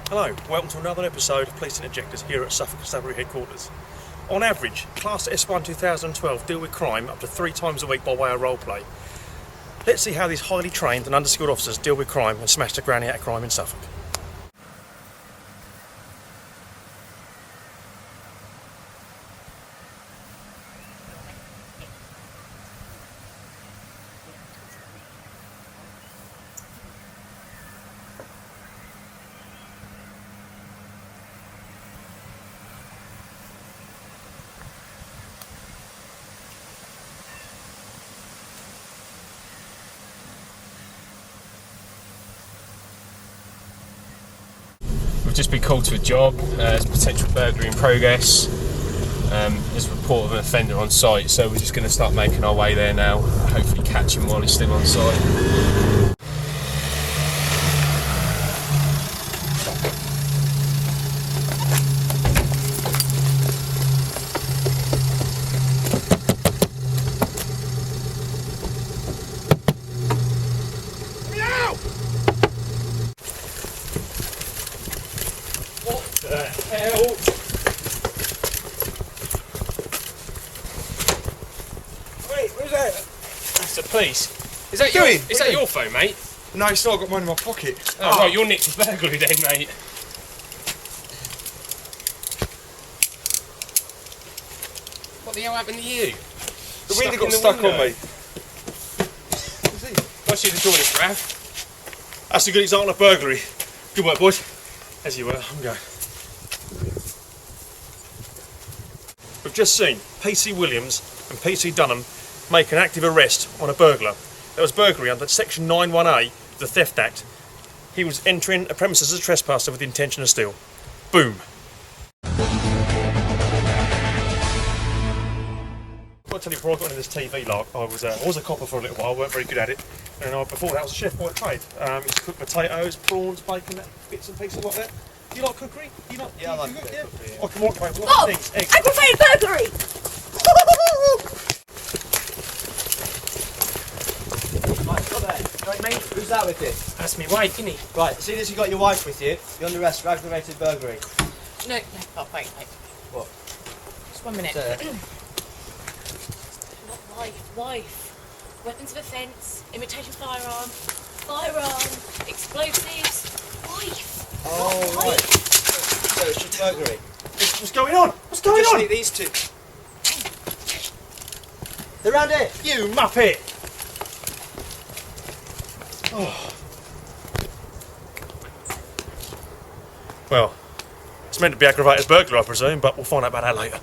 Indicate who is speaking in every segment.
Speaker 1: Hello, welcome to another episode of Police Interjectors here at Suffolk Constabulary headquarters. On average, Class S1 2012 deal with crime up to 3 times a week by way of roleplay. Let's see how these highly trained and underskilled officers deal with crime and smash the granny out of crime in Suffolk.
Speaker 2: We've just been called to a job. There's a potential burglary in progress. There's a report of an offender on site, so we're just going to start making our way there now. Hopefully catch him while he's still on site. That's the police. Is that your phone, mate?
Speaker 3: No, it's not. I've got mine in my pocket.
Speaker 2: Oh, right, you're nicked for burglary then, mate. What the hell happened to you?
Speaker 3: The window got stuck on me.
Speaker 2: What's you doing this, Raph?
Speaker 1: That's a good example of burglary. Good work, boys. As you were, I'm going. We've just seen PC Williams and PC Dunham make an active arrest on a burglar. That was burglary under Section 91A of the Theft Act. He was entering a premises as a trespasser with the intention to steal. Boom. I'll tell you, before I got into this TV lark, I was a copper for a little while, weren't very good at it. And before that I was a chef by trade. Used to cook potatoes, prawns, bacon, bits and pieces like that. Do you like cookery?
Speaker 3: Yeah, I like cookery.
Speaker 1: I can walk away with lots of things. Eggs.
Speaker 4: Aggravated burglary!
Speaker 5: Right, stop there. Right, mate, who's that with you?
Speaker 2: That's me wife, isn't he?
Speaker 5: Right, as soon as you've got your wife with you, you're under arrest for aggravated burglary.
Speaker 4: No, oh, wait.
Speaker 5: What?
Speaker 4: Just 1 minute.
Speaker 5: Sir.
Speaker 4: Not wife. Weapons of offence, imitation firearm, explosives, wife.
Speaker 5: Oh, right. So it's just burglary.
Speaker 1: What's going on? What's going
Speaker 5: Just
Speaker 1: on?
Speaker 5: need these two. They're round here.
Speaker 1: You muppet! Oh. Well, it's meant to be aggravated burglary, I presume, but we'll find out about that later.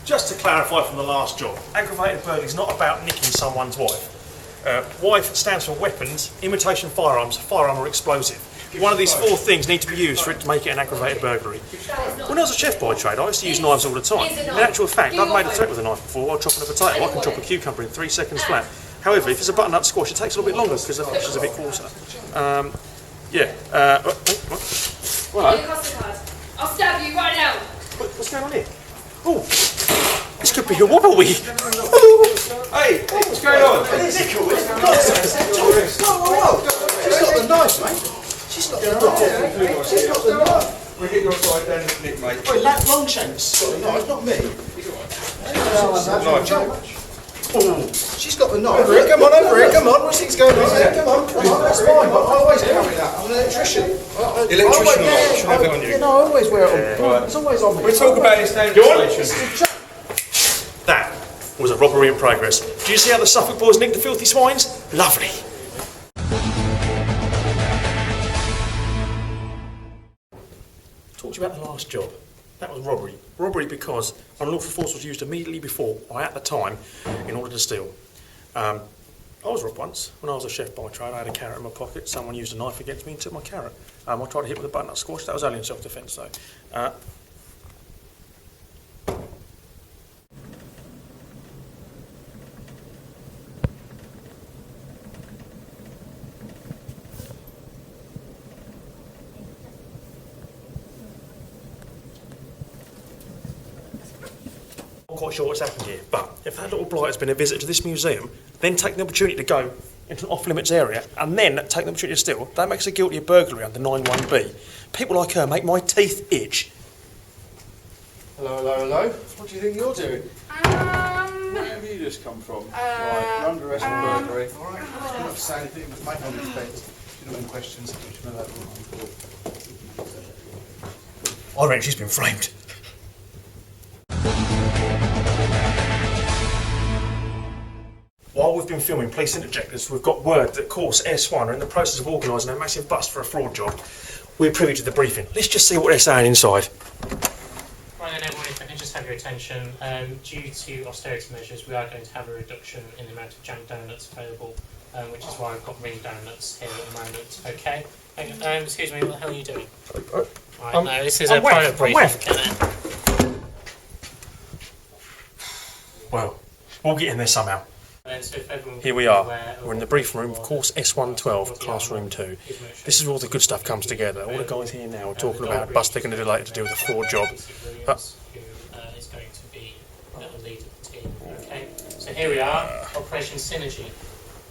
Speaker 1: Just to clarify from the last job, aggravated burglary is not about nicking someone's wife. Wife stands for weapons, imitation firearms, firearm or explosive. One of these 4 things need to be used for it to make it an aggravated burglary. When I was a chef by trade, I used to use knives all the time. In actual fact, I've made a threat with a knife before while chopping a potato. I can chop a cucumber in 3 seconds flat. However, if it's a butternut squash, it takes a little bit longer because the flesh is a bit coarser.
Speaker 6: I'll stab you right now.
Speaker 1: What's going on here? Oh, this could be a wobbly.
Speaker 3: Hey, what's going on? Is it cool? She's got the knife, mate. She's got the knife. She's got the knife. We'll get your side down the nick, mate.
Speaker 7: Wait, that Longshanks got the knife, not me. She's got the knife.
Speaker 3: Over it, come on, over it, come on. What's things going on there?
Speaker 7: Come on, that's fine, but I always carry that. I'm an electrician.
Speaker 3: Electrician knife, should have it on you.
Speaker 7: Yeah, no, I always wear it on. It's always on me.
Speaker 3: We'll talk about this demonstration.
Speaker 1: That was a robbery in progress. Do you see how the Suffolk boys nicked the filthy swines? Lovely. Talked to you about the last job. That was robbery. Robbery because unlawful force was used immediately before, or at the time, in order to steal. I was robbed once. When I was a chef by trade, I had a carrot in my pocket. Someone used a knife against me and took my carrot. I tried to hit with a butternut squash. That was only in self-defence, though. Not quite sure what's happened here, but if that little blight has been a visitor to this museum, then take the opportunity to go into an off-limits area and then take the opportunity to steal, that makes her guilty of burglary under 91B. People like her make my teeth itch.
Speaker 7: Hello, hello, hello. What do you think you're doing? Where have you just come from? Right, you're under arrest for burglary. All right, you don't have to say anything, but make no mistakes. If you don't have any questions, you should know that one.
Speaker 1: I reckon she's been framed. While we've been filming Police Interjectors, we've got word that Course S1 are in the process of organising a massive bust for a fraud job. We're privy to the briefing. Let's just see what they're saying inside.
Speaker 8: Right then everyone, if I can just have your attention, due to austerity measures we are going to have a reduction in the amount of jam donuts available, which is why I've got ring donuts here at the moment. Okay? Excuse me, what the hell are you doing? Right, no, this is a private briefing.
Speaker 1: Well, we'll get in there somehow.
Speaker 8: So if everyone
Speaker 1: Here we are. We're in the briefing room of Course S112, Classroom 2. This is where all the good stuff comes together. All the guys here now are talking about a bust they're going to do later to do with a fraud job.
Speaker 8: Who is going to be the lead of the team. Okay, so here we are, Operation Synergy.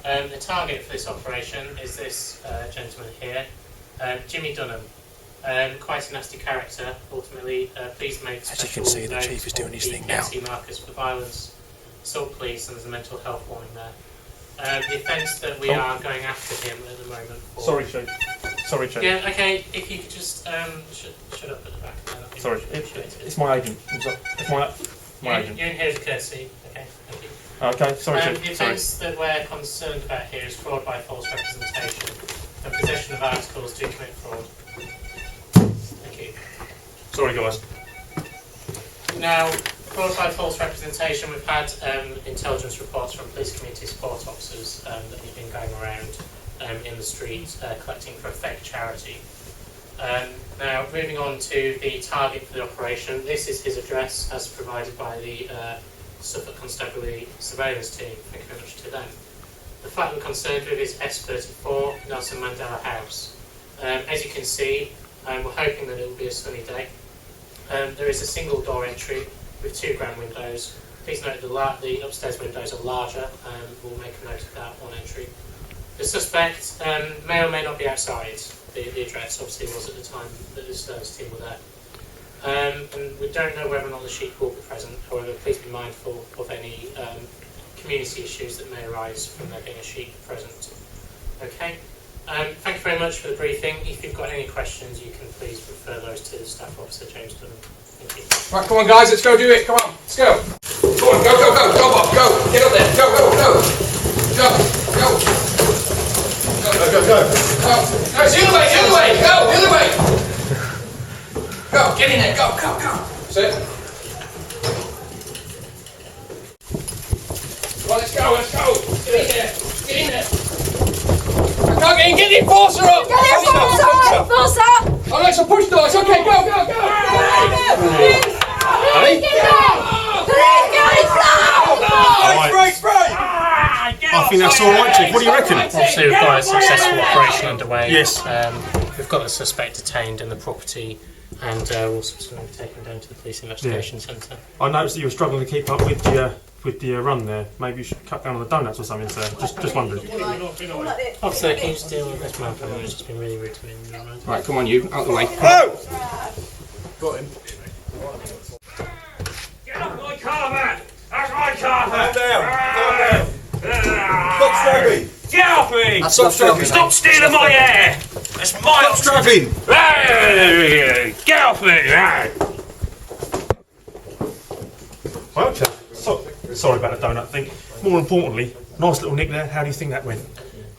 Speaker 8: The target for this operation is this gentleman here, Jimmy Dunham. Quite a nasty character, ultimately. Please make
Speaker 1: as you can see, the chief is doing his thing now.
Speaker 8: Markers for violence, assault police, and there's a mental health warning there. The offence that we are going after him at the moment. For...
Speaker 1: Sorry, Chief. Sorry, Chief.
Speaker 8: Yeah, okay, if you could just shut up at the back.
Speaker 1: Sorry, it's my agent. It's my agent.
Speaker 8: You're in here as a courtesy. Okay, thank you.
Speaker 1: Okay, sorry, Chief.
Speaker 8: The offence that we're concerned about here is fraud by false representation and possession of articles to commit fraud. Thank you.
Speaker 1: Sorry, guys.
Speaker 8: Now, fraud by false representation, we've had intelligence reports from police community support officers that have been going around in the streets collecting for a fake charity. Now, moving on to the target for the operation, this is his address as provided by the Suffolk Constabulary surveillance team. Thank you very much to them. The flat we're concerned with is S34, Nelson Mandela House. As you can see, we're hoping that it will be a sunny day. There is a single door entry with 2 grand windows. Please note the upstairs windows are larger, we'll make a note of that on entry. The suspect may or may not be outside the address, obviously was at the time that the service team were there. And we don't know whether or not the sheep will be present, however please be mindful of any community issues that may arise from there being a sheep present. Okay, thank you very much for the briefing. If you've got any questions you can please refer those to the Staff Officer James Dunham. Thank you.
Speaker 3: Right, come on guys, let's go do it, come on, let's go. Go on, go, Bob, go, get up there, go. Go. No, it's the other way, go, the other way. Go, get in there, go. That's it. Come on, let's go. Get in there. I can't get in, get the enforcer up.
Speaker 6: Get the enforcer!
Speaker 3: Oh, no, it's a push door, it's okay, go.
Speaker 1: I think that's alright, Chief. What do you reckon?
Speaker 8: Obviously we've got a successful operation underway.
Speaker 1: Yes.
Speaker 8: We've got the suspect detained in the property and we'll subsequently take him down to the police investigation centre.
Speaker 1: I noticed that you were struggling to keep up with the run there. Maybe you should cut down on the donuts or something, sir. Just wondering.
Speaker 8: Officer, can you just deal with this man for a moment? He's just been really rude to me.
Speaker 3: Right, come on you, out the way.
Speaker 7: Got him.
Speaker 9: Get off my carpet! That's my carpet!
Speaker 7: Calm down. Stop strapping.
Speaker 9: Get off me!
Speaker 7: Stop strapping.
Speaker 9: Stop stealing my air! That's my
Speaker 7: Stop strapping.
Speaker 9: Get off me!
Speaker 1: Well, sorry about the donut thing. More importantly, nice little nick there. How do you think that went?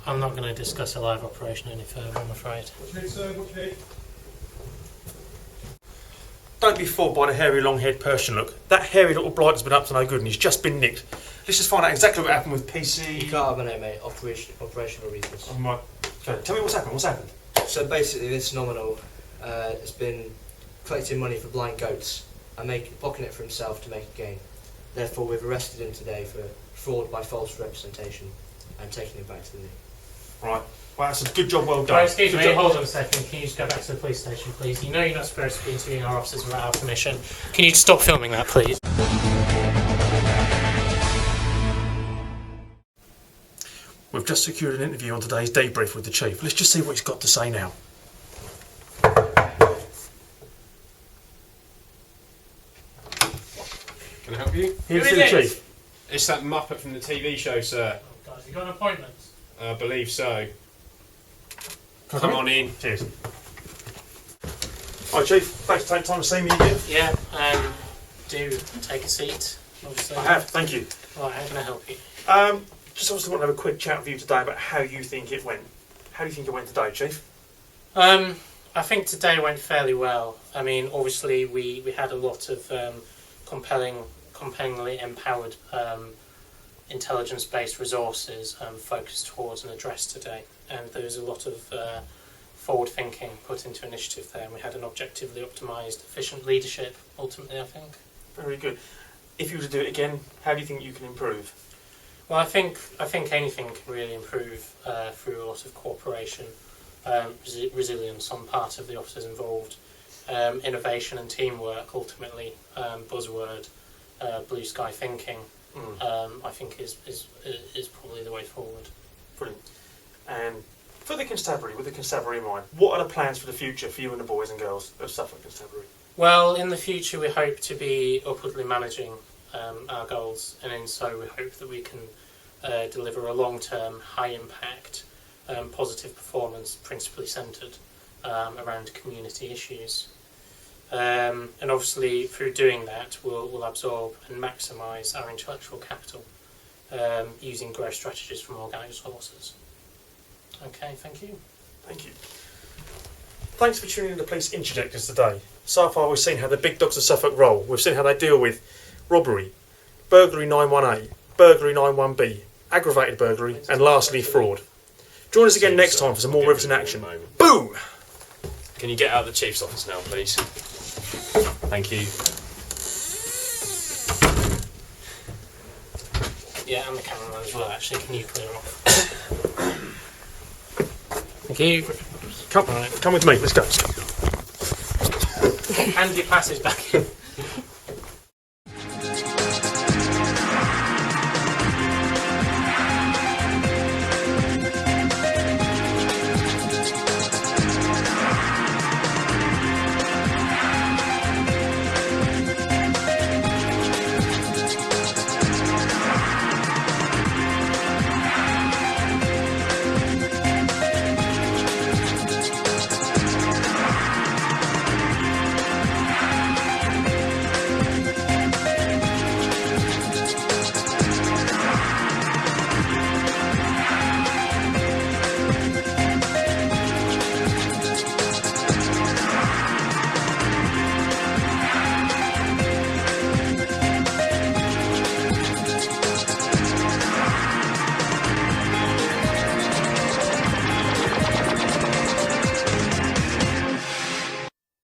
Speaker 8: I'm not going to discuss a live operation any further, I'm afraid.
Speaker 1: Don't be fooled by the hairy, long-haired Persian look. That hairy little blight has been up to no good and he's just been nicked. Let's just find out exactly what happened with PC.
Speaker 5: You can't have a name, mate. Operational reasons.
Speaker 1: Oh, my. Okay, tell me what's happened.
Speaker 5: So basically, this nominal has been collecting money for blind goats and pocketing it for himself to make a gain. Therefore, we've arrested him today for fraud by false representation and taking him back to the knee.
Speaker 1: Right. Well, that's a good job, well done.
Speaker 8: Right, excuse me, hold on a second. Can you just go back to the police station, please? You know you're not supposed to be interviewing our officers without our permission. Can you just stop filming that, please?
Speaker 1: We've just secured an interview on today's debrief with the Chief. Let's just see what he's got to say now.
Speaker 2: Can I help you?
Speaker 1: Here's the Chief.
Speaker 2: It's that Muppet from the TV show, sir.
Speaker 8: Oh, guys, you got an appointment?
Speaker 2: I believe so. Come on in.
Speaker 1: Cheers. Hi Chief, thanks for taking time to see me again.
Speaker 8: Yeah, do take a seat, obviously.
Speaker 1: I have, thank you.
Speaker 8: Right, how can I help you?
Speaker 1: Just obviously want to have a quick chat with you today about how you think it went. How do you think it went today, Chief?
Speaker 8: I think today went fairly well. I mean, obviously we had a lot of compellingly empowered intelligence-based resources focused towards and addressed today, and there was a lot of forward thinking put into initiative there, and we had an objectively optimised, efficient leadership ultimately, I think.
Speaker 1: Very good. If you were to do it again, how do you think you can improve?
Speaker 8: Well, I think anything can really improve through a lot of cooperation, resilience on part of the officers involved, innovation and teamwork. Ultimately, buzzword, blue sky thinking. I think is probably the way forward.
Speaker 1: Brilliant. And for the constabulary, with the constabulary in mind, what are the plans for the future for you and the boys and girls of Suffolk Constabulary?
Speaker 8: Well, in the future we hope to be upwardly managing our goals, and in so we hope that we can deliver a long-term, high-impact, positive performance, principally centred around community issues. And obviously through doing that we'll absorb and maximise our intellectual capital using growth strategies from organic sources. Okay, thank you.
Speaker 1: Thank you. Thanks for tuning in to Police Interjectors today. So far we've seen how the big dogs of Suffolk roll. We've seen how they deal with robbery, burglary 91A, burglary 91B, aggravated burglary, and lastly fraud. Join us again next time for some more riveting action. Boom!
Speaker 2: Can you get out of the Chief's office now, please? Thank you.
Speaker 8: Yeah, and the cameraman as well, actually. Can you clear off? Thank you.
Speaker 1: Come with me, let's go.
Speaker 8: Hand your passes back in.